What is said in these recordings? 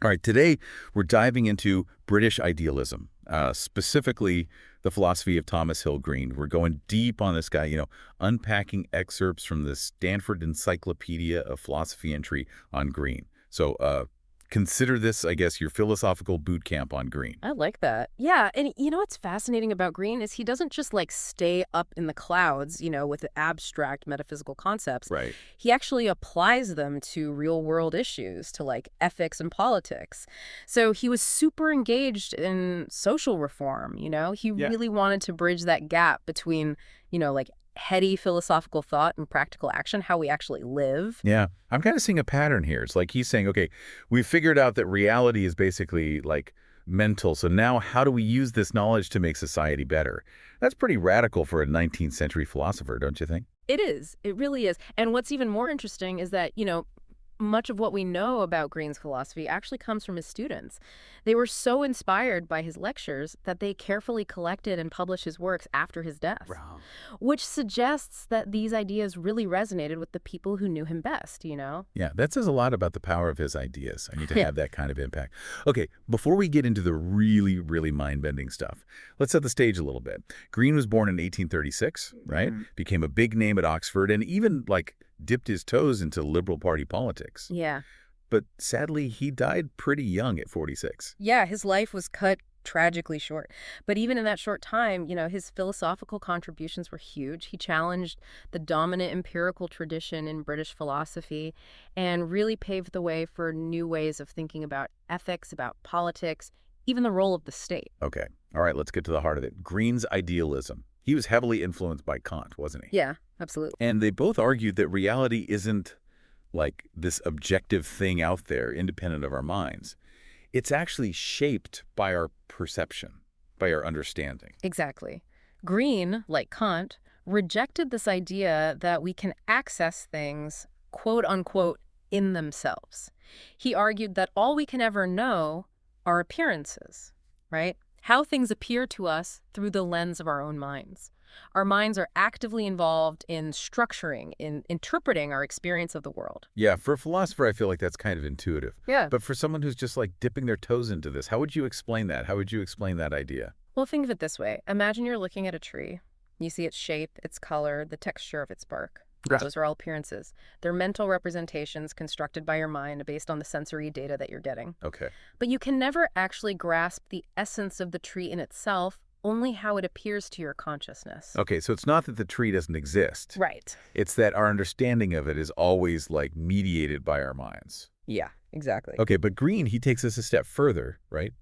All right, today we're diving into British idealism, specifically the philosophy of Thomas Hill Green. We're going deep on this guy, unpacking excerpts from the Stanford Encyclopedia of Philosophy entry on Green. So consider this, I guess, your philosophical boot camp on Green. I like that. Yeah, and you know what's fascinating about Green is he doesn't just like stay up in the clouds, with the abstract metaphysical concepts. Right. He actually applies them to real world issues, to like ethics and politics. So he was super engaged in social reform. He Yeah. really wanted to bridge that gap between, like heady philosophical thought and practical action, how we actually live. Yeah, I'm kind of seeing a pattern here. It's like he's saying, okay, we figured out that reality is basically like mental. So now how do we use this knowledge to make society better? That's pretty radical for a 19th century philosopher, don't you think? It is. It really is. And what's even more interesting is that, much of what we know about Green's philosophy actually comes from his students. They were so inspired by his lectures that they carefully collected and published his works after his death, Wow. which suggests that these ideas really resonated with the people who knew him best. Yeah, that says a lot about the power of his ideas. I need to Yeah. have that kind of impact. Okay, before we get into the really, really mind-bending stuff, let's set the stage a little bit. Green was born in 1836, right? Mhm. Became a big name at Oxford and even, like, dipped his toes into Liberal Party politics. Yeah. But sadly, he died pretty young at 46. Yeah, his life was cut tragically short. But even in that short time, his philosophical contributions were huge. He challenged the dominant empirical tradition in British philosophy and really paved the way for new ways of thinking about ethics, about politics, even the role of the state. Okay, all right, let's get to the heart of it. Green's idealism. He was heavily influenced by Kant, wasn't he? Yeah, absolutely. And they both argued that reality isn't like this objective thing out there independent of our minds. It's actually shaped by our perception, by our understanding. Exactly. Green, like Kant, rejected this idea that we can access things, quote unquote, in themselves. He argued that all we can ever know are appearances, right? How things appear to us through the lens of our own minds. Our minds are actively involved in structuring, in interpreting our experience of the world. Yeah, for a philosopher, I feel like that's kind of intuitive. Yeah. But for someone who's just like dipping their toes into this, how would you explain that? How would you explain that idea? Well, think of it this way. Imagine you're looking at a tree. You see its shape, its color, the texture of its bark. Yeah. Those are all appearances. They're mental representations constructed by your mind based on the sensory data that you're getting. Okay. But you can never actually grasp the essence of the tree in itself, only how it appears to your consciousness. Okay, so it's not that the tree doesn't exist. Right. It's that our understanding of it is always like mediated by our minds. Yeah, exactly. Okay, but Green, he takes us a step further, right?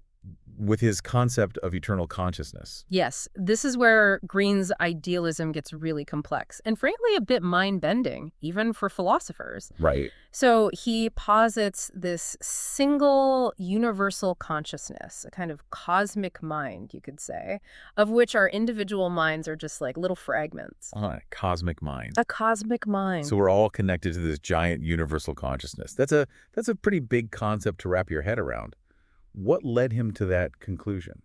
With his concept of eternal consciousness. Yes, this is where Green's idealism gets really complex and frankly a bit mind-bending, even for philosophers. Right. So he posits this single universal consciousness, a kind of cosmic mind, you could say, of which our individual minds are just like little fragments. Cosmic mind. A cosmic mind. So we're all connected to this giant universal consciousness. That's a pretty big concept to wrap your head around. What led him to that conclusion?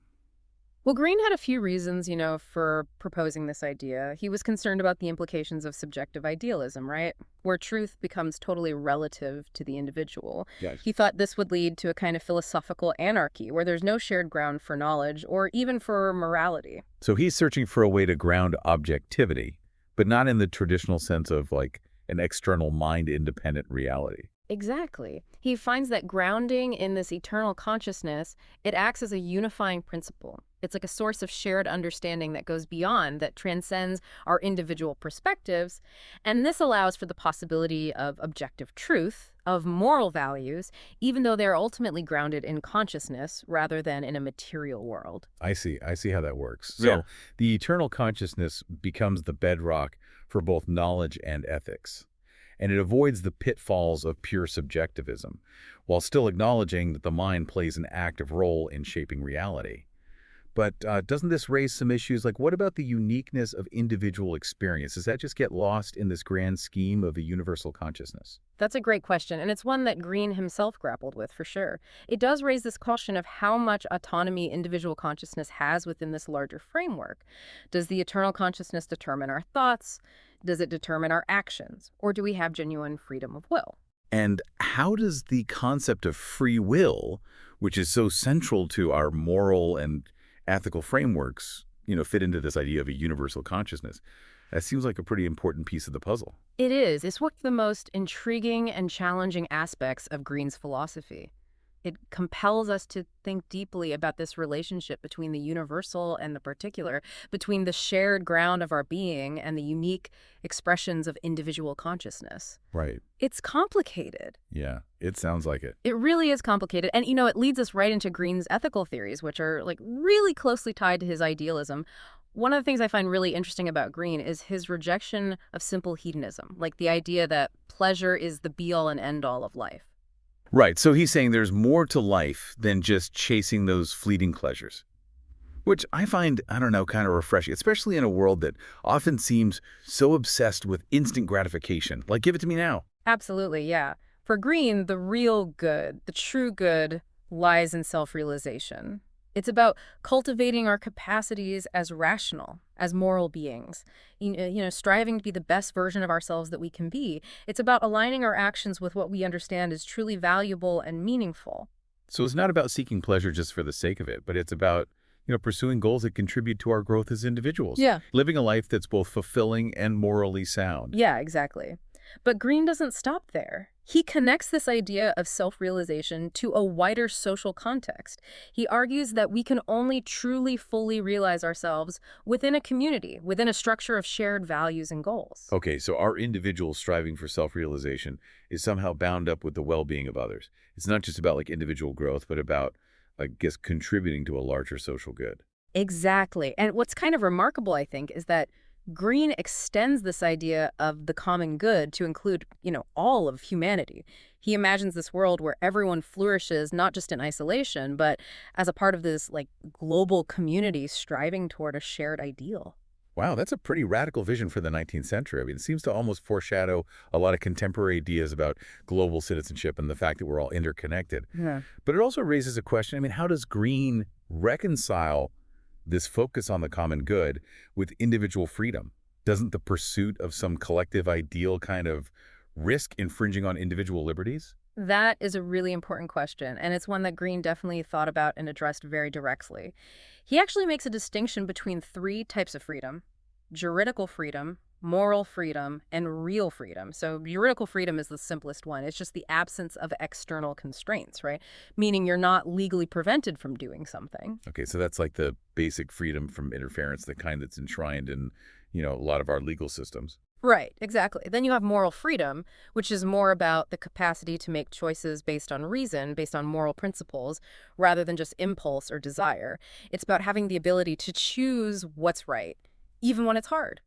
Well, Green had a few reasons, for proposing this idea. He was concerned about the implications of subjective idealism, right? Where truth becomes totally relative to the individual. Yes. He thought this would lead to a kind of philosophical anarchy where there's no shared ground for knowledge or even for morality. So he's searching for a way to ground objectivity, but not in the traditional sense of like an external mind-independent reality. Exactly. He finds that grounding in this eternal consciousness, it acts as a unifying principle. It's like a source of shared understanding that goes beyond, that transcends our individual perspectives. And this allows for the possibility of objective truth, of moral values, even though they're ultimately grounded in consciousness rather than in a material world. I see. I see how that works. Yeah. So the eternal consciousness becomes the bedrock for both knowledge and ethics. And it avoids the pitfalls of pure subjectivism, while still acknowledging that the mind plays an active role in shaping reality. But doesn't this raise some issues? Like, what about the uniqueness of individual experience? Does that just get lost in this grand scheme of a universal consciousness? That's a great question, and it's one that Green himself grappled with, for sure. It does raise this question of how much autonomy individual consciousness has within this larger framework. Does the eternal consciousness determine our thoughts? Does it determine our actions? Or do we have genuine freedom of will? And how does the concept of free will, which is so central to our moral and ethical frameworks, fit into this idea of a universal consciousness? That seems like a pretty important piece of the puzzle. It is. It's one of the most intriguing and challenging aspects of Green's philosophy. It compels us to think deeply about this relationship between the universal and the particular, between the shared ground of our being and the unique expressions of individual consciousness. Right. It's complicated. Yeah, it sounds like it. It really is complicated. And, it leads us right into Green's ethical theories, which are like really closely tied to his idealism. One of the things I find really interesting about Green is his rejection of simple hedonism, like the idea that pleasure is the be-all and end-all of life. Right, so he's saying there's more to life than just chasing those fleeting pleasures, which I find, I don't know, kind of refreshing, especially in a world that often seems so obsessed with instant gratification. Like, give it to me now. Absolutely, yeah. For Green, the real good, the true good, lies in self-realization. It's about cultivating our capacities as rational, as moral beings, striving to be the best version of ourselves that we can be. It's about aligning our actions with what we understand is truly valuable and meaningful. So it's not about seeking pleasure just for the sake of it, but it's about, pursuing goals that contribute to our growth as individuals. Yeah. Living a life that's both fulfilling and morally sound. Yeah, exactly. But Green doesn't stop there. He connects this idea of self-realization to a wider social context. He argues that we can only truly fully realize ourselves within a community, within a structure of shared values and goals. Okay, so our individual striving for self-realization is somehow bound up with the well-being of others. It's not just about like individual growth, but about, I guess, contributing to a larger social good. Exactly. And what's kind of remarkable, I think, is that Green extends this idea of the common good to include, all of humanity. He imagines this world where everyone flourishes not just in isolation, but as a part of this like global community striving toward a shared ideal. Wow, that's a pretty radical vision for the 19th century. I mean, it seems to almost foreshadow a lot of contemporary ideas about global citizenship and the fact that we're all interconnected. Yeah. But it also raises a question. I mean, how does Green reconcile this focus on the common good with individual freedom? Doesn't the pursuit of some collective ideal kind of risk infringing on individual liberties? That is a really important question, and it's one that Green definitely thought about and addressed very directly. He actually makes a distinction between three types of freedom: juridical freedom, moral freedom, and real freedom. So juridical freedom is the simplest one. It's just the absence of external constraints, right? Meaning you're not legally prevented from doing something. Okay, so that's like the basic freedom from interference, the kind that's enshrined in, a lot of our legal systems. Right, exactly. Then you have moral freedom, which is more about the capacity to make choices based on reason, based on moral principles, rather than just impulse or desire. It's about having the ability to choose what's right, even when it's hard.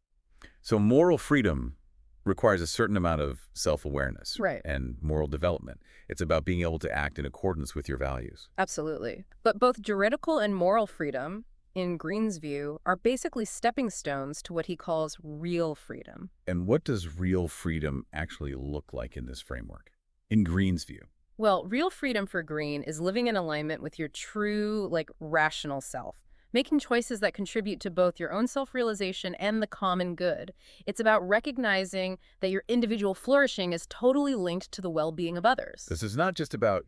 So moral freedom requires a certain amount of self-awareness Right. and moral development. It's about being able to act in accordance with your values. Absolutely. But both juridical and moral freedom, in Green's view, are basically stepping stones to what he calls real freedom. And what does real freedom actually look like in this framework, in Green's view? Well, real freedom for Green is living in alignment with your true, rational self, making choices that contribute to both your own self-realization and the common good. It's about recognizing that your individual flourishing is totally linked to the well-being of others. This is not just about,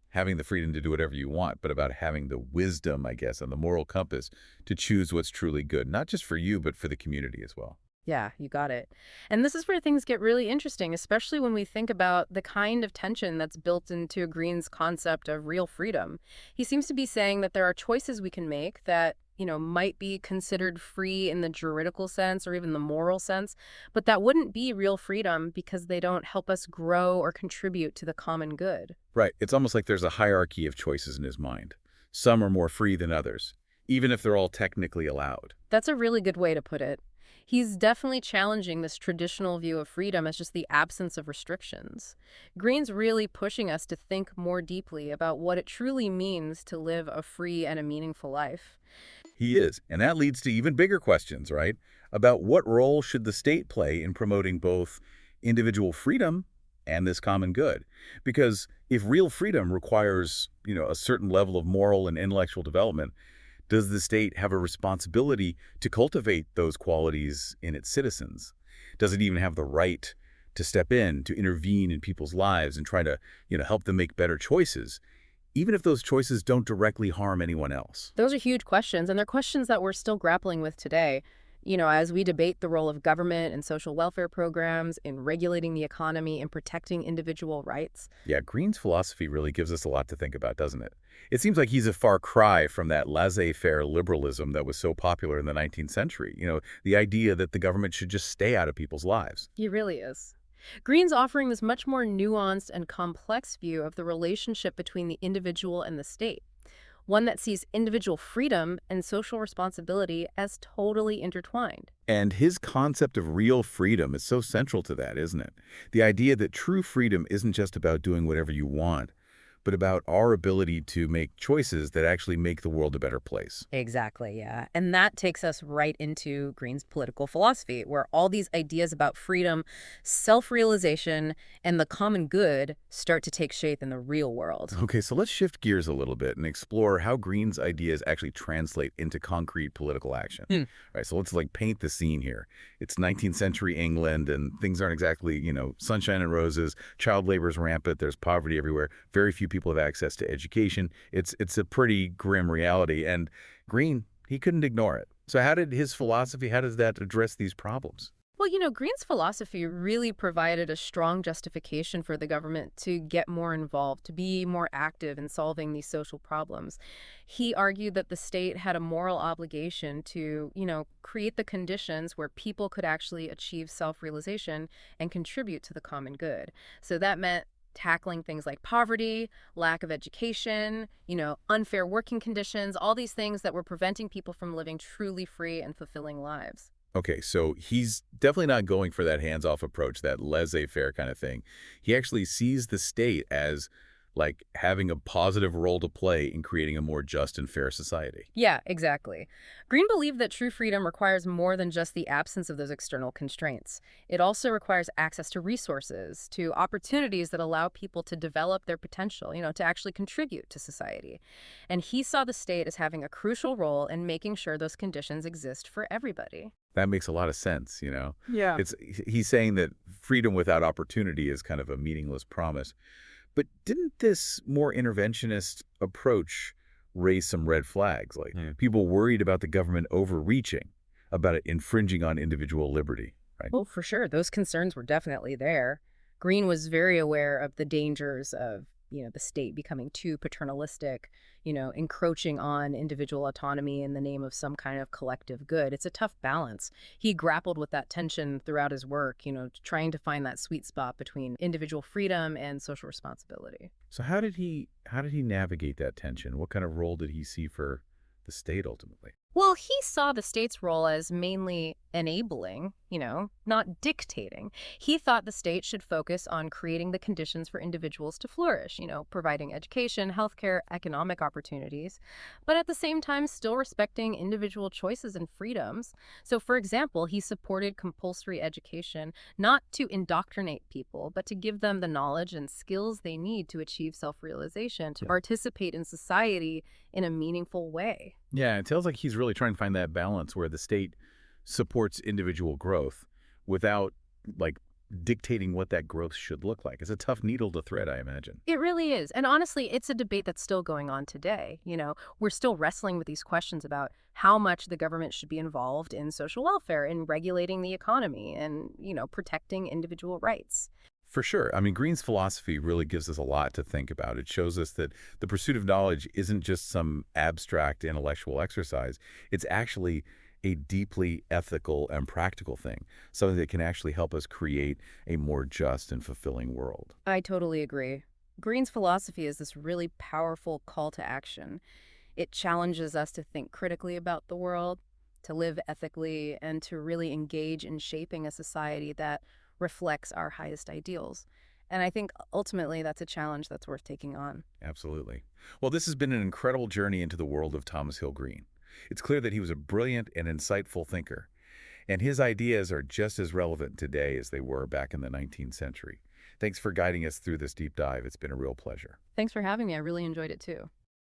having the freedom to do whatever you want, but about having the wisdom, I guess, and the moral compass to choose what's truly good, not just for you, but for the community as well. Yeah, you got it. And this is where things get really interesting, especially when we think about the kind of tension that's built into Green's concept of real freedom. He seems to be saying that there are choices we can make that, might be considered free in the juridical sense or even the moral sense, but that wouldn't be real freedom because they don't help us grow or contribute to the common good. Right. It's almost like there's a hierarchy of choices in his mind. Some are more free than others, even if they're all technically allowed. That's a really good way to put it. He's definitely challenging this traditional view of freedom as just the absence of restrictions. Green's really pushing us to think more deeply about what it truly means to live a free and a meaningful life. He is. And that leads to even bigger questions, right? About what role should the state play in promoting both individual freedom and this common good? Because if real freedom requires, a certain level of moral and intellectual development, does the state have a responsibility to cultivate those qualities in its citizens? Does it even have the right to step in, to intervene in people's lives and try to, help them make better choices, even if those choices don't directly harm anyone else. Those are huge questions, and they're questions that we're still grappling with today. As we debate the role of government and social welfare programs in regulating the economy and protecting individual rights. Yeah, Green's philosophy really gives us a lot to think about, doesn't it? It seems like he's a far cry from that laissez-faire liberalism that was so popular in the 19th century. The idea that the government should just stay out of people's lives. He really is. Green's offering this much more nuanced and complex view of the relationship between the individual and the state, one that sees individual freedom and social responsibility as totally intertwined. And his concept of real freedom is so central to that, isn't it? The idea that true freedom isn't just about doing whatever you want, but about our ability to make choices that actually make the world a better place. Exactly, yeah. And that takes us right into Green's political philosophy, where all these ideas about freedom, self-realization, and the common good start to take shape in the real world. Okay, so let's shift gears a little bit and explore how Green's ideas actually translate into concrete political action. Hmm. Right, so let's paint the scene here. It's 19th century England and things aren't exactly, sunshine and roses. Child labor is rampant. There's poverty everywhere. Very few people have access to education. It's a pretty grim reality. And Green, he couldn't ignore it. So how does that address these problems? Well, Green's philosophy really provided a strong justification for the government to get more involved, to be more active in solving these social problems. He argued that the state had a moral obligation to, create the conditions where people could actually achieve self-realization and contribute to the common good. So that meant tackling things like poverty, lack of education, unfair working conditions, all these things that were preventing people from living truly free and fulfilling lives. Okay, so he's definitely not going for that hands-off approach, that laissez-faire kind of thing. He actually sees the state as having a positive role to play in creating a more just and fair society. Yeah, exactly. Green believed that true freedom requires more than just the absence of those external constraints. It also requires access to resources, to opportunities that allow people to develop their potential, to actually contribute to society. And he saw the state as having a crucial role in making sure those conditions exist for everybody. That makes a lot of sense. Yeah. He's saying that freedom without opportunity is kind of a meaningless promise. But didn't this more interventionist approach raise some red flags? People worried about the government overreaching, about it infringing on individual liberty, right? Oh, for sure. Those concerns were definitely there. Green was very aware of the dangers of, the state becoming too paternalistic, encroaching on individual autonomy in the name of some kind of collective good. It's a tough balance. He grappled with that tension throughout his work, trying to find that sweet spot between individual freedom and social responsibility. So how did he navigate that tension? What kind of role did he see for the state ultimately? Well, he saw the state's role as mainly enabling, not dictating. He thought the state should focus on creating the conditions for individuals to flourish, providing education, healthcare, economic opportunities, but at the same time still respecting individual choices and freedoms. So, for example, he supported compulsory education, not to indoctrinate people, but to give them the knowledge and skills they need to achieve self-realization, to participate in society in a meaningful way. Yeah, it sounds like he's really trying to find that balance where the state supports individual growth without dictating what that growth should look like. It's a tough needle to thread, I imagine. It really is. And honestly, it's a debate that's still going on today. We're still wrestling with these questions about how much the government should be involved in social welfare, in regulating the economy, and, protecting individual rights. For sure. I mean, Green's philosophy really gives us a lot to think about. It shows us that the pursuit of knowledge isn't just some abstract intellectual exercise. It's actually a deeply ethical and practical thing, something that can actually help us create a more just and fulfilling world. I totally agree. Green's philosophy is this really powerful call to action. It challenges us to think critically about the world, to live ethically, and to really engage in shaping a society that reflects our highest ideals. And I think ultimately that's a challenge that's worth taking on. Absolutely. Well, this has been an incredible journey into the world of Thomas Hill Green. It's clear that he was a brilliant and insightful thinker, and his ideas are just as relevant today as they were back in the 19th century. Thanks for guiding us through this deep dive. It's been a real pleasure. Thanks for having me. I really enjoyed it too.